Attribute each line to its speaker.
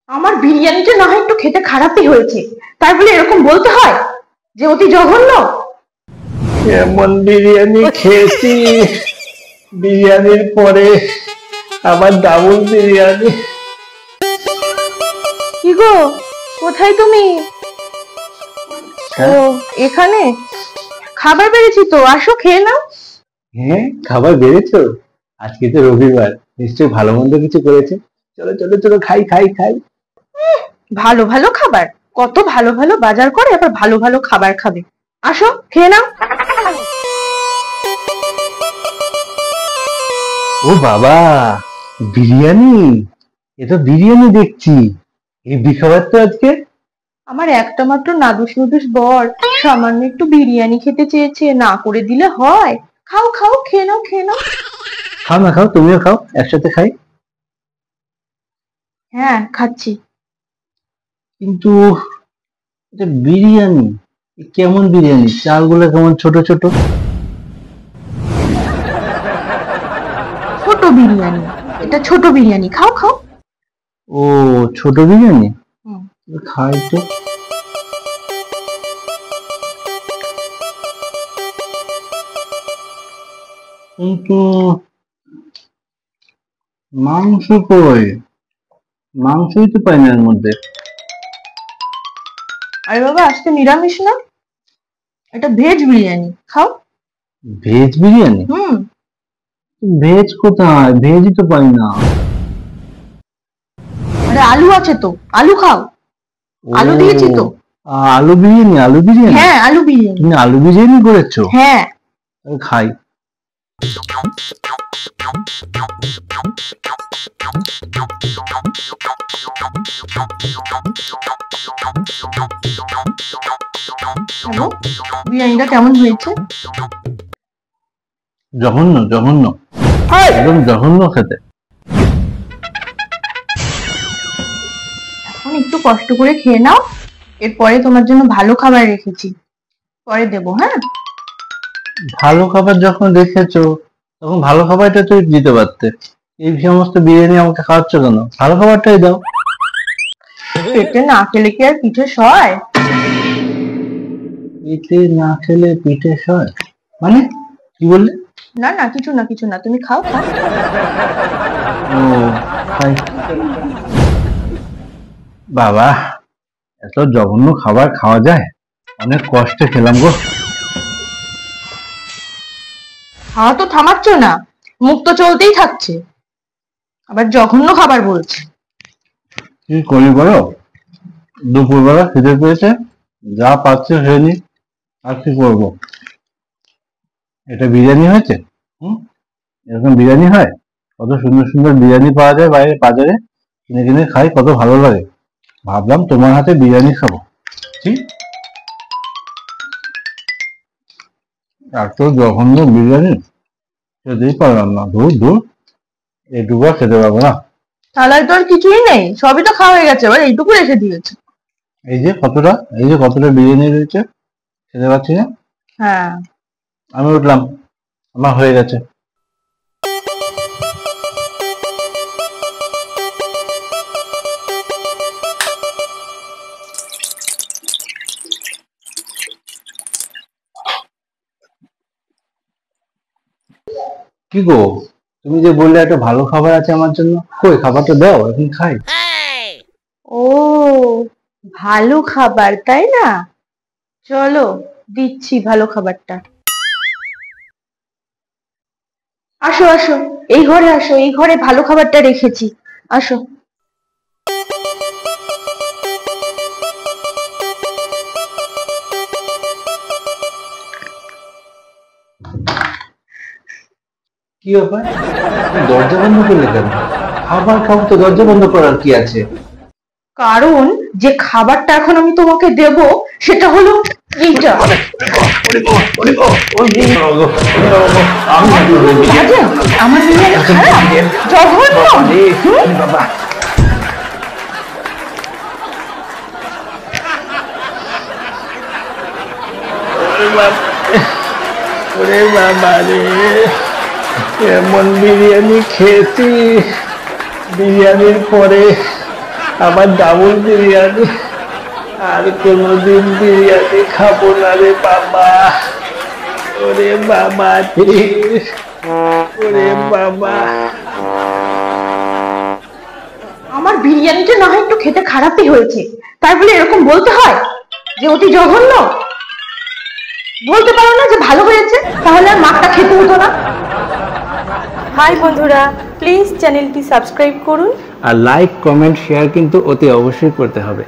Speaker 1: আমার বিরিয়ানিটা না হয় একটু খেতে খারাপই হয়েছে, তাই বলে এরকম বলতে হয় যে অতি জঘন্য?
Speaker 2: এমন বিরিয়ানি খেয়েছি, বিরিয়ানির পরে আবার ডাবল বিরিয়ানি।
Speaker 1: কি গো, কোথায় তুমি? ও,
Speaker 2: হ্যাঁ
Speaker 1: এখানে। খাবার বেড়েছি তো, আসো খেয়ে নাও।
Speaker 2: হ্যাঁ, খাবার বেড়েছো? আজকে তো রবিবার, নিশ্চয়ই ভালো মন্দ কিছু করেছে। চলো চলো চলো, খাই খাই খাই।
Speaker 1: ভালো ভালো খাবার? কত ভালো ভালো বাজার করে আবার ভালো ভালো খাবার খাবে? আসো খেয়ে নাও।
Speaker 2: ও বাবা, বিরিয়ানি! এ তো বিরিয়ানি দেখছি, এই খাবার তো আজকে।
Speaker 1: আমার একটা মাত্র নাদুস নুদুস বর সামান্য একটু বিরিয়ানি খেতে চেয়েছে, না করে দিলে হয়? খাও খাও, খেয়ে নাও খেয়ে নাও।
Speaker 2: খাও না, খাও, তুমিও খাও, একসাথে খাই।
Speaker 1: হ্যাঁ, খাচ্ছি।
Speaker 2: কিন্তু এটা বিরিয়ানি, এ কেমন বিরিয়ানি? চালগুলো কেমন ছোট ছোট।
Speaker 1: ছোট বিরিয়ানি, এটা ছোট বিরিয়ানি, খাও খাও।
Speaker 2: ও, ছোট বিরিয়ানি?
Speaker 1: হুম।
Speaker 2: খাই তো। কিন্তু মাংস কই? মাংসই তো পাই না এর মধ্যে।
Speaker 1: আরে বাবা, আজকে নিরামিষ না, এটা ভেজ বিরিয়ানি, খাও।
Speaker 2: ভেজ বিরিয়ানি?
Speaker 1: হুম।
Speaker 2: ভেজ কোথায়? ভেজই তো পাই না।
Speaker 1: আরে আলু আছে তো, আলু খাও।
Speaker 2: ও,
Speaker 1: আলু দিয়েছি তো।
Speaker 2: আলু বিরিয়ানি, আলু বিরিয়ানি।
Speaker 1: হ্যাঁ, আলু বিরিয়ানি।
Speaker 2: তুমি আলু বিরিয়ানি করেছো?
Speaker 1: হ্যাঁ।
Speaker 2: তাহলে খাই।
Speaker 1: হ্যালো, বিরিয়ানিটা কেমন হয়েছে?
Speaker 2: জঘন্য জঘন্য, একদম জঘন্য খেতে।
Speaker 1: এখন একটু কষ্ট করে খেয়ে নাও, এরপরে তোমার জন্য ভালো খাবার রেখেছি, পরে দেবো। হ্যাঁ।
Speaker 2: ভালো খাবার যখন রেখেছো, তখন ভালো খাবারটা তো দিতে পারতে। এই সমস্ত বিরিয়ানি আমাকে খাওয়াচ্ছ কেন? ভালো খাবারটাই দাও।
Speaker 1: পেটে না খেলে কি আর পিঠে সয়?
Speaker 2: পেটে না খেলে পিঠে সয় মানে? কি বললে?
Speaker 1: না না, কিছু না কিছু না, তুমি খাও খাও।
Speaker 2: ও, খাই। বাবা, এত জঘন্য খাবার খাওয়া যায়? অনেক কষ্টে খেলাম গো।
Speaker 1: খাওয়া তো থামাচ্ছ না, মুখ তো চলতেই থাকছে, আবার জঘন্য খাবার বলছে।
Speaker 2: কি করি বলো, দুপুরবেলা খিদে পেয়েছে, যা পাচ্ছে খেয়ে নি। আর কি করবো? এটা বিরিয়ানি হয়েছে? হুম, এরকম বিরিয়ানি হয়? কত সুন্দর সুন্দর বিরিয়ানি পাওয়া যায় বাইরে বাজারে, কিনে কিনে খাই, কত ভালো লাগে। ভাবলাম তোমার হাতে বিরিয়ানি খাবো। ঠিক, এত জঘন্য বিরিয়ানি খেতেই পারলাম না। ধুর ধুর, এটুকু আর খেতে পারবো না।
Speaker 1: থালায় তো আর কিছুই নেই, সবই তো খাওয়া হয়ে গেছে, এবার এইটুকু রেখে দিয়েছে।
Speaker 2: এই যে কতটা, এই যে কতটা বিরিয়ানি রয়েছে, খেতে পাচ্ছি না।
Speaker 1: হ্যাঁ।
Speaker 2: আমি উঠলাম, আমার হয়ে গেছে। কি গো, তুমি যে বললে একটা ভালো খাবার আছে আমার জন্য, কই খাবারটা দাও, এখন খাই।
Speaker 1: ও, ভালো খাবার তাই না? চলো, দিচ্ছি ভালো খাবারটা। আসো আসো, এই ঘরে আসো, এই ঘরে ভালো খাবারটা রেখেছি, আসো।
Speaker 2: কি ব্যাপার, তুমি দরজা বন্ধ করলে কেন? খাবার খাবো তো, দরজা বন্ধ করার কি আছে?
Speaker 1: কারণ যে খাবারটা এখন আমি তোমাকে দেব সেটা হলো এইটা। বাজে, আমার বিরিয়ানি খারাপ, জঘন্য। হুম?
Speaker 2: বাবা, ওরে বাবা রে, এমন বিরিয়ানি খেয়েছি, বিরিয়ানির পরে
Speaker 3: আমার ডাবল বিরিয়ানি, আর কোনোদিন বিরিয়ানি খাবো না রে বাবা। ওরে বাবা রে, ওরে বাবা।
Speaker 1: আমার বিরিয়ানিটা না হয় একটু খেতে খারাপই হয়েছে, তাই বলে এরকম বলতে হয় যে অতি জঘন্য? বলতে পারো না যে ভালো হয়েছে, তাহলে আর মাছটা খেতে হতো না। হাই বন্ধুরা, প্লিজ চ্যানেলটি সাবস্ক্রাইব করুন।
Speaker 3: আর লাইক, কমেন্ট, শেয়ার কিন্তু অতি অবশ্যই করতে হবে।